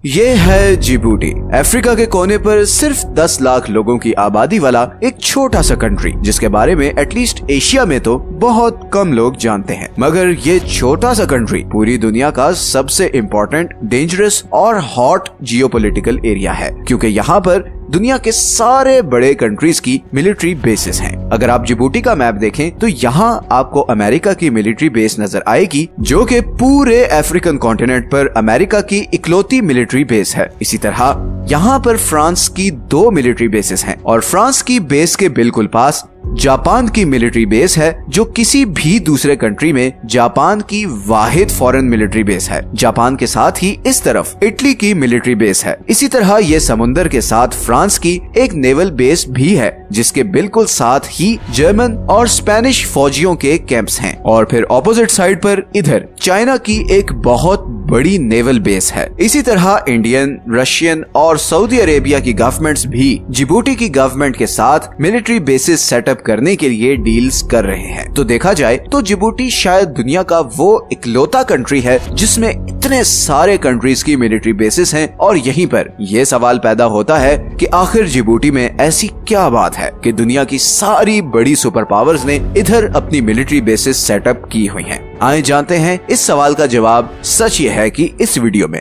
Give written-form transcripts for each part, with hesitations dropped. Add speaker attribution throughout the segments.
Speaker 1: ये है Djibouti, Africa के कोने पर सिर्फ 10 लाख लोगों की आबादी वाला एक छोटा सा कंट्री, जिसके बारे में एटलीस्ट एशिया में तो बहुत कम लोग जानते हैं। मगर ये छोटा सा कंट्री पूरी दुनिया का सबसे इम्पोर्टेंट, डेंजरस और हॉट जियोपॉलिटिकल एरिया है, क्योंकि यहाँ पर दुनिया के सारे बड़े कंट्रीज की मिलिट्री बेसेस हैं। अगर आप जिबूटी का मैप देखें तो यहाँ आपको अमेरिका की मिलिट्री बेस नजर आएगी, जो कि पूरे अफ्रीकन कॉन्टिनेंट पर अमेरिका की इकलौती मिलिट्री बेस है। इसी तरह यहाँ पर फ्रांस की 2 मिलिट्री बेसेस हैं और फ्रांस की बेस के बिल्कुल पास जापान की मिलिट्री बेस है, जो किसी भी दूसरे कंट्री में जापान की वाहिद फॉरेन मिलिट्री बेस है। जापान के साथ ही इस तरफ इटली की मिलिट्री बेस है। इसी तरह ये समुंदर के साथ फ्रांस की एक नेवल बेस भी है, जिसके बिल्कुल साथ ही जर्मन और स्पेनिश फौजियों के कैंप्स हैं। और फिर ऑपोजिट साइड पर इधर चाइना की एक बहुत बड़ी नेवल बेस है। इसी तरह इंडियन, रशियन और सऊदी अरेबिया की गवर्नमेंट्स भी जिबूटी की गवर्नमेंट के साथ मिलिट्री बेसिस सेटअप करने के लिए डील्स कर रहे हैं। तो देखा जाए तो जिबूटी शायद दुनिया का वो इकलौता कंट्री है जिसमें इतने सारे कंट्रीज की मिलिट्री बेसिस हैं। और यहीं पर यह सवाल पैदा होता है कि आखिर जिबूटी में ऐसी क्या बात है कि दुनिया की सारी बड़ी सुपर पावर्स ने इधर अपनी मिलिट्री बेसिस सेटअप की हुई हैं। आइए जानते हैं इस सवाल का जवाब। सच ये है कि इस वीडियो में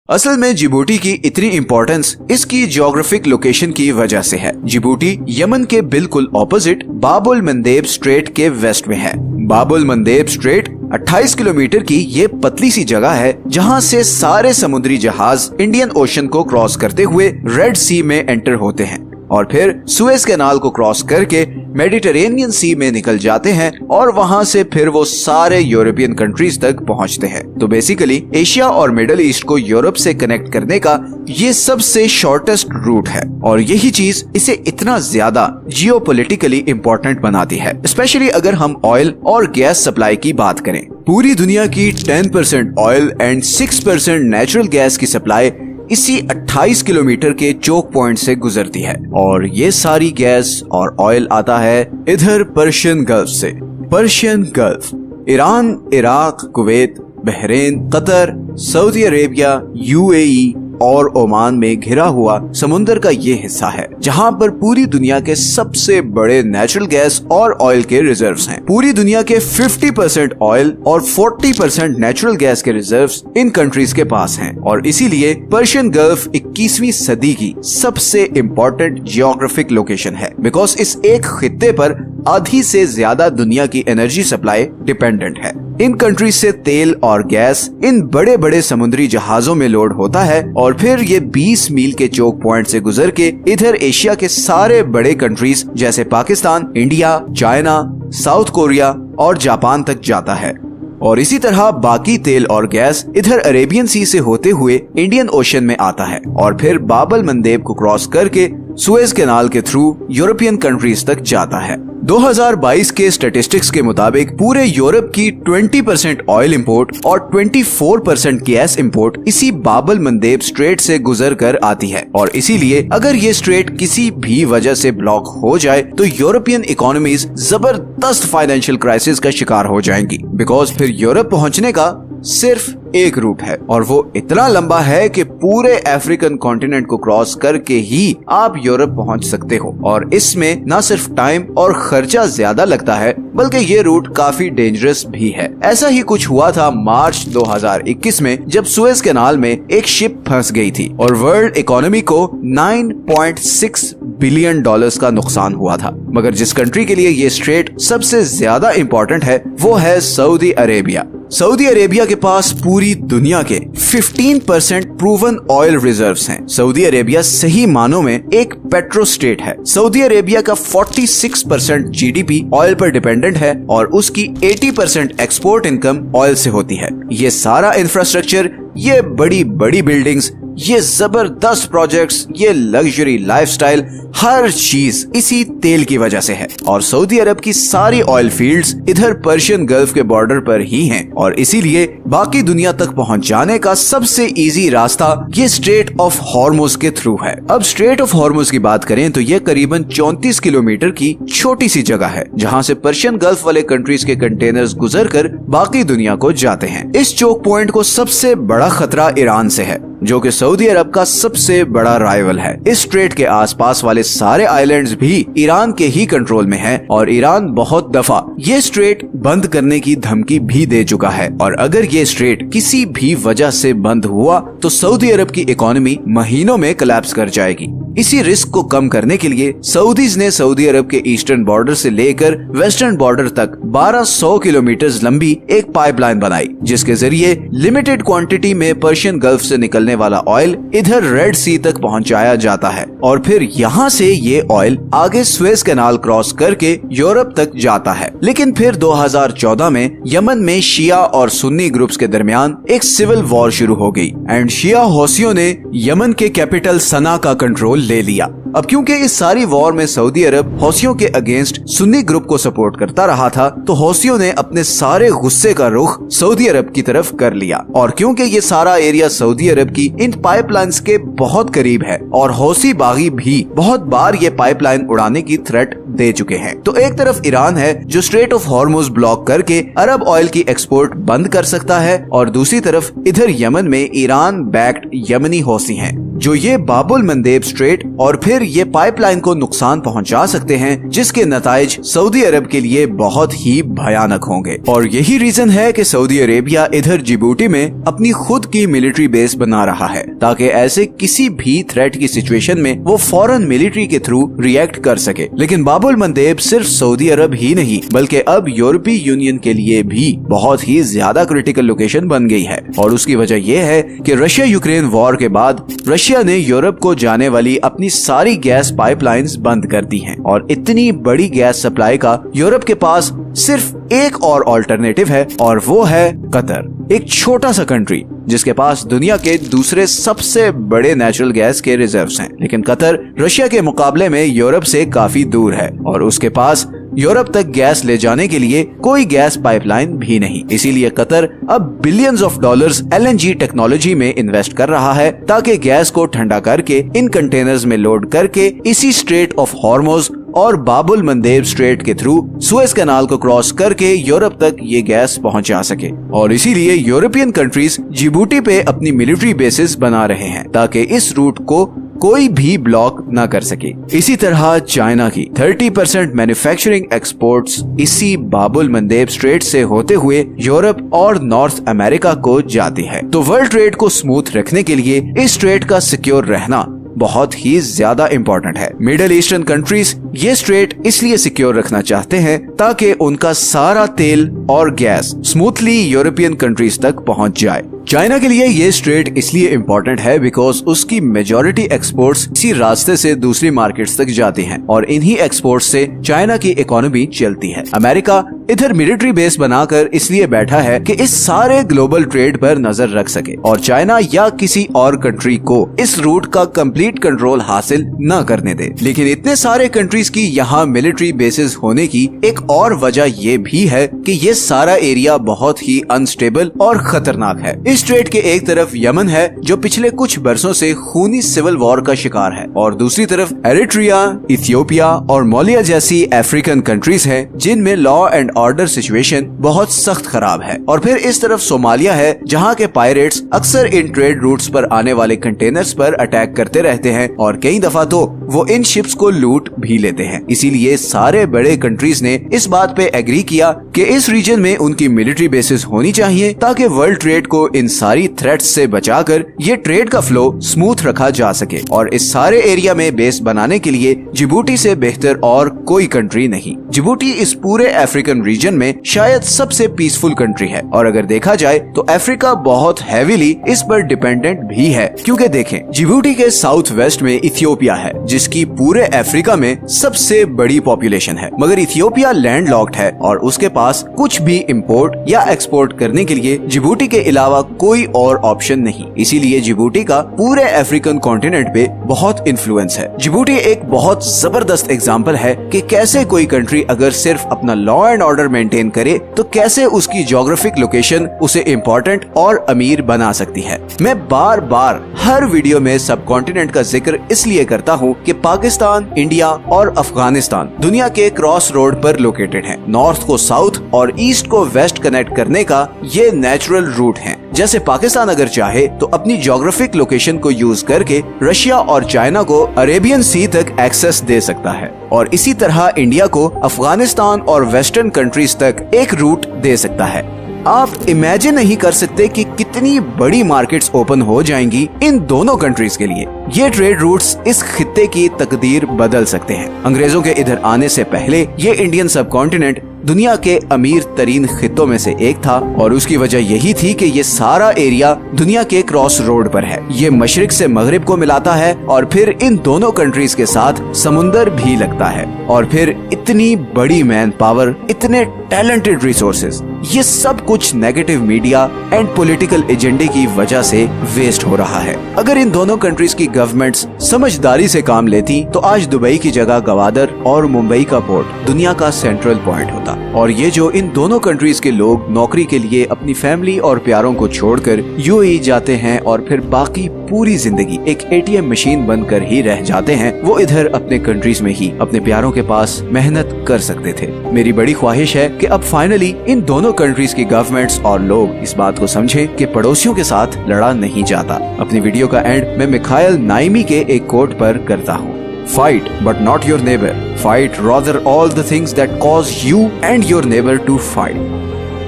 Speaker 1: असल में जिबूटी की इतनी इम्पोर्टेंस इसकी जियोग्राफिक लोकेशन की वजह से है। जिबूटी यमन के बिल्कुल ऑपोजिट बाबुल मंदेब स्ट्रेट के वेस्ट में है। बाबुल मंदेब स्ट्रेट 28 किलोमीटर की ये पतली सी जगह है, जहां से सारे समुद्री जहाज इंडियन ओशन को क्रॉस करते हुए रेड सी में एंटर होते हैं और फिर सुएज कैनाल को क्रॉस करके मेडिटेरेनियन सी में निकल जाते हैं और वहां से फिर वो सारे यूरोपियन कंट्रीज तक पहुंचते हैं। तो बेसिकली एशिया और मिडिल ईस्ट को यूरोप से कनेक्ट करने का ये सबसे शॉर्टेस्ट रूट है और यही चीज इसे इतना ज्यादा जियोपॉलिटिकली इम्पोर्टेंट बनाती है, स्पेशली अगर हम ऑयल और गैस सप्लाई की बात करें। पूरी दुनिया की 10% ऑयल एंड 6% नेचुरल गैस की सप्लाई इसी 28 किलोमीटर के चोक पॉइंट से गुजरती है और ये सारी गैस और ऑयल आता है इधर पर्शियन गल्फ से। Persian gulf Iran, Iraq, Kuwait, Bahrain, Qatar, Saudi Arabia, UAE और ओमान में घिरा हुआ समुंदर का ये हिस्सा है, जहां पर पूरी दुनिया के सबसे बड़े नेचुरल गैस और ऑयल के रिजर्व्स हैं। पूरी दुनिया के 50% ऑयल और 40% नेचुरल गैस के रिजर्व्स इन कंट्रीज के पास हैं और इसीलिए पर्शियन गल्फ 21वीं सदी की सबसे इम्पोर्टेंट जियोग्राफिक लोकेशन है, बिकॉज इस एक खित्ते पर आधी से ज्यादा दुनिया की एनर्जी सप्लाई डिपेंडेंट है। इन कंट्रीज से तेल और गैस इन बड़े बड़े समुद्री जहाजों में लोड होता है और फिर ये 20 मील के चोक पॉइंट से गुजर के इधर एशिया के सारे बड़े कंट्रीज जैसे Pakistan, India, China, south Korea और जापान तक जाता है। और इसी तरह बाकी तेल और गैस इधर अरेबियन सी से होते हुए इंडियन ओशन में आता है और फिर बाबल मंदेब को क्रॉस करके सुएज कैनाल के थ्रू यूरोपियन कंट्रीज तक जाता है। 2022 के स्टैटिस्टिक्स के मुताबिक पूरे यूरोप की 20% ऑयल इंपोर्ट और 24% गैस इंपोर्ट इसी बाबल मंदेब स्ट्रेट से गुजर कर आती है और इसीलिए अगर ये स्ट्रेट किसी भी वजह से ब्लॉक हो जाए तो यूरोपियन इकोनॉमीज जबरदस्त फाइनेंशियल क्राइसिस का शिकार हो जाएंगी, बिकॉज फिर यूरोप पहुंचने का सिर्फ एक रूट है और वो इतना लंबा है कि पूरे अफ्रीकन कॉन्टिनेंट को क्रॉस करके ही आप यूरोप पहुंच सकते हो और इसमें न सिर्फ टाइम और खर्चा ज्यादा लगता है बल्कि ये रूट काफी डेंजरस भी है। ऐसा ही कुछ हुआ था मार्च 2021 में, जब सुएज कैनाल में एक शिप फंस गई थी और वर्ल्ड इकोनॉमी को 9.6 बिलियन डॉलर्स का नुकसान हुआ था। मगर जिस कंट्री के लिए ये स्ट्रेट सबसे ज्यादा इम्पोर्टेंट है वो है सऊदी अरेबिया। सऊदी अरेबिया के पास पूरी दुनिया के 15% प्रूवन ऑयल रिजर्व्स हैं। सऊदी अरेबिया सही मानों में एक पेट्रो स्टेट है। सऊदी अरेबिया का 46% जीडीपी ऑयल पर डिपेंडेंट है और उसकी 80% एक्सपोर्ट इनकम ऑयल से होती है। ये सारा इंफ्रास्ट्रक्चर, ये बड़ी बड़ी बिल्डिंग्स ये जबरदस्त प्रोजेक्ट्स, ये लग्जरी लाइफस्टाइल, हर चीज इसी तेल की वजह से है। और सऊदी अरब की सारी ऑयल फील्ड्स इधर पर्शियन गल्फ के बॉर्डर पर ही हैं और इसीलिए बाकी दुनिया तक पहुंच जाने का सबसे इजी रास्ता ये स्ट्रेट ऑफ हॉर्मुज के थ्रू है। अब स्ट्रेट ऑफ हॉर्मुज की बात करें तो ये करीबन 34 किलोमीटर की छोटी सी जगह है जहां से पर्शियन गल्फ वाले कंट्रीज के कंटेनर्स गुजरकर बाकी दुनिया को जाते हैं। इस चोक पॉइंट को सबसे बड़ा खतरा ईरान से है, जो कि सऊदी अरब का सबसे बड़ा राइवल है। इस स्ट्रेट के आसपास वाले सारे आइलैंड्स भी ईरान के ही कंट्रोल में हैं और ईरान बहुत दफा ये स्ट्रेट बंद करने की धमकी भी दे चुका है। और अगर ये स्ट्रेट किसी भी वजह से बंद हुआ तो सऊदी अरब की इकोनॉमी महीनों में कोलैप्स कर जाएगी। इसी रिस्क को कम करने के लिए सऊदीज ने सऊदी अरब के ईस्टर्न बॉर्डर से लेकर वेस्टर्न बॉर्डर तक 1200 किलोमीटर लंबी एक पाइपलाइन बनाई, जिसके जरिए लिमिटेड क्वांटिटी में पर्शियन गल्फ से निकलने वाला ऑयल इधर रेड सी तक पहुंचाया जाता है और फिर यहाँ से ये ऑयल आगे स्वेज कैनाल क्रॉस करके यूरोप तक जाता है। लेकिन फिर 2014 में यमन में शिया और सुन्नी ग्रुप्स के दरमियान एक सिविल वॉर शुरू हो गई एंड शिया हौसियों ने यमन के कैपिटल सना का कंट्रोल ले लिया। अब क्योंकि इस सारी वॉर में सऊदी अरब हौसियों के अगेंस्ट सुन्नी ग्रुप को सपोर्ट करता रहा था, तो हौसियों ने अपने सारे गुस्से का रुख सऊदी अरब की तरफ कर लिया। और क्योंकि ये सारा एरिया सऊदी अरब की इन पाइपलाइंस के बहुत करीब है और हौसी बागी भी बहुत बार ये पाइपलाइन उड़ाने की थ्रेट दे चुके हैं, तो एक तरफ ईरान है जो स्ट्रेट ऑफ हॉर्मुज ब्लॉक करके अरब ऑयल की एक्सपोर्ट बंद कर सकता है और दूसरी तरफ इधर यमन में ईरान बैक्ड यमनी हौसी हैं जो ये बाबुल मंदेब स्ट्रेट और फिर ये पाइपलाइन को नुकसान पहुंचा सकते हैं, जिसके नताइज सऊदी अरब के लिए बहुत ही भयानक होंगे। और यही रीजन है कि सऊदी अरेबिया इधर जिबूटी में अपनी खुद की मिलिट्री बेस बना रहा है ताकि ऐसे किसी भी थ्रेट की सिचुएशन में वो फौरन मिलिट्री के थ्रू रिएक्ट कर सके। लेकिन बाबुल मंदेब सिर्फ सऊदी अरब ही नहीं बल्कि अब यूरोपीय यूनियन के लिए भी बहुत ही ज्यादा क्रिटिकल लोकेशन बन गई है और उसकी वजह यह है कि रशिया यूक्रेन वॉर के बाद रशिया ने यूरोप को जाने वाली अपनी सारी गैस पाइपलाइंस बंद कर दी हैं और इतनी बड़ी गैस सप्लाई का यूरोप के पास सिर्फ एक और ऑल्टरनेटिव है और वो है कतर, एक छोटा सा कंट्री जिसके पास दुनिया के दूसरे सबसे बड़े नेचुरल गैस के रिजर्व्स हैं। लेकिन कतर रशिया के मुकाबले में यूरोप से काफी दूर है और उसके पास यूरोप तक गैस ले जाने के लिए कोई गैस पाइपलाइन भी नहीं। इसीलिए कतर अब billions of dollars LNG technology में इन्वेस्ट कर रहा है ताकि गैस को ठंडा करके इन कंटेनर्स में लोड करके इसी स्ट्रेट ऑफ हॉर्मुज और बाबुल मंदेब स्ट्रेट के थ्रू सुएज कैनाल को क्रॉस करके यूरोप तक ये गैस पहुंचा सके। और इसीलिए यूरोपियन कंट्रीज जिबूटी पे अपनी मिलिट्री बेसिस बना रहे हैं ताकि इस रूट को कोई भी ब्लॉक न कर सके। इसी तरह चाइना की 30% मैन्युफैक्चरिंग एक्सपोर्ट्स इसी बाबुल मंदेब स्ट्रेट से होते हुए यूरोप और नॉर्थ अमेरिका को जाती है। तो वर्ल्ड ट्रेड को स्मूथ रखने के लिए इस स्ट्रेट का सिक्योर रहना बहुत ही ज्यादा इम्पोर्टेंट है। मिडिल ईस्टर्न कंट्रीज ये स्ट्रेट इसलिए सिक्योर रखना चाहते हैं ताकि उनका सारा तेल और गैस स्मूथली यूरोपियन कंट्रीज तक पहुंच जाए। चाइना के लिए ये स्ट्रेट इसलिए इम्पोर्टेंट है बिकॉज उसकी मेजॉरिटी एक्सपोर्ट्स इसी रास्ते से दूसरी मार्केट्स तक जाती हैं और इन्हीं एक्सपोर्ट्स से चाइना की इकोनॉमी चलती है। अमेरिका इधर मिलिट्री बेस बनाकर इसलिए बैठा है कि इस सारे ग्लोबल ट्रेड पर नजर रख सके और चाइना या किसी और कंट्री को इस रूट का कंप्लीट कंट्रोल हासिल न करने दे। लेकिन इतने सारे कंट्रीज की यहाँ मिलिट्री बेसिस होने की एक और वजह ये भी है कि ये सारा एरिया बहुत ही अनस्टेबल और खतरनाक है। इस स्ट्रेट के एक तरफ यमन है जो पिछले कुछ बरसों से खूनी सिविल वॉर का शिकार है और दूसरी तरफ एरिट्रिया, इथियोपिया और मोलिया जैसी अफ्रीकन कंट्रीज हैं जिनमें लॉ एंड ऑर्डर सिचुएशन बहुत सख्त खराब है। और फिर इस तरफ सोमालिया है जहाँ के पायरेट्स अक्सर इन ट्रेड रूट्स पर आने वाले कंटेनर्स पर अटैक करते रहते हैं और कई दफा तो वो इन शिप्स को लूट भी लेते हैं। इसीलिए सारे बड़े कंट्रीज ने इस बात पे एग्री किया कि इस रीजन में उनकी मिलिट्री बेसिस होनी चाहिए ताकि वर्ल्ड ट्रेड को इन सारी थ्रेट्स से बचाकर ये ट्रेड का फ्लो स्मूथ रखा जा सके। और इस सारे एरिया में बेस बनाने के लिए जिबूटी से बेहतर और कोई कंट्री नहीं। जिबूटी इस पूरे अफ्रीकन रीजन में शायद सबसे पीसफुल कंट्री है और अगर देखा जाए तो अफ्रीका बहुत हैवीली इस पर डिपेंडेंट भी है क्योंकि देखें जिबूटी के साउथ वेस्ट में इथियोपिया है जिसकी पूरे अफ्रीका में सबसे बड़ी पॉपुलेशन है, मगर इथियोपिया लैंडलॉक्ड है और उसके पास कुछ भी इंपोर्ट या एक्सपोर्ट करने के लिए जिबूटी के अलावा कोई और ऑप्शन नहीं। इसीलिए जिबूटी का पूरे अफ्रीकन कॉन्टिनेंट पे बहुत इन्फ्लुएंस है। जिबूटी एक बहुत जबरदस्त एग्जाम्पल है कि कैसे कोई कंट्री अगर सिर्फ अपना लॉ एंड ऑर्डर मेंटेन करे तो कैसे उसकी ज्योग्राफिक लोकेशन उसे इम्पोर्टेंट और अमीर बना सकती है। मैं बार बार हर वीडियो में सब कॉन्टिनेंट का जिक्र इसलिए करता हूँ कि पाकिस्तान, इंडिया और अफगानिस्तान दुनिया के क्रॉस रोड पर लोकेटेड हैं। नॉर्थ को साउथ और ईस्ट को वेस्ट कनेक्ट करने का ये नेचुरल रूट है। जैसे पाकिस्तान अगर चाहे तो अपनी ज्योग्राफिक लोकेशन को यूज करके रशिया और चाइना को अरेबियन सी तक एक्सेस दे सकता है, और इसी तरह इंडिया को अफगानिस्तान और वेस्टर्न कंट्रीज तक एक रूट दे सकता है। आप इमेजिन नहीं कर सकते कि कितनी बड़ी मार्केट्स ओपन हो जाएंगी इन दोनों कंट्रीज के लिए। ये ट्रेड रूट्स इस खित्ते की तकदीर बदल सकते हैं। अंग्रेजों के इधर आने से पहले ये इंडियन सब कॉन्टिनेंट दुनिया के अमीर तरीन खित्तों में से एक था, और उसकी वजह यही थी कि ये सारा एरिया दुनिया के क्रॉस रोड पर है। ये मशरिक से मगरिब को मिलाता है, और फिर इन दोनों कंट्रीज के साथ समुंदर भी लगता है, और फिर इतनी बड़ी मैन पावर, इतने टैलेंटेड रिसोर्सेज, ये सब कुछ नेगेटिव मीडिया एंड पॉलिटिकल एजेंडे की वजह से वेस्ट हो रहा है। अगर इन दोनों कंट्रीज की गवर्नमेंट्स समझदारी से काम लेती तो आज दुबई की जगह गवादर और मुंबई का पोर्ट दुनिया का सेंट्रल पॉइंट होता, और ये जो इन दोनों कंट्रीज के लोग नौकरी के लिए अपनी फैमिली और प्यारों को छोड़कर यूएई जाते हैं और फिर बाकी पूरी जिंदगी एक एटीएम मशीन बनकर ही रह जाते हैं, वो इधर अपने कंट्रीज में ही अपने प्यारों के पास मेहनत कर सकते थे। मेरी बड़ी ख्वाहिश है कि अब फाइनली इन दोनों कंट्रीज की गवर्नमेंट्स और लोग इस बात को समझें कि पड़ोसियों के साथ लड़ा नहीं जाता। अपनी वीडियो का एंड मैं मिखाइल नाइमी के एक कोट पर करता हूँ। Fight, but not your neighbor. Fight rather all the things that cause you and your neighbor to fight.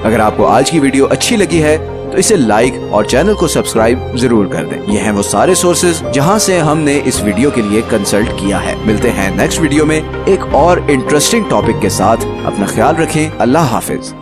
Speaker 1: अगर आपको आज की वीडियो अच्छी लगी है तो इसे लाइक और चैनल को सब्सक्राइब जरूर कर दें। ये हैं वो सारे सोर्सेज जहां से हमने इस वीडियो के लिए कंसल्ट किया है। मिलते हैं नेक्स्ट वीडियो में एक और इंटरेस्टिंग टॉपिक के साथ। अपना ख्याल रखें। अल्लाह हाफिज।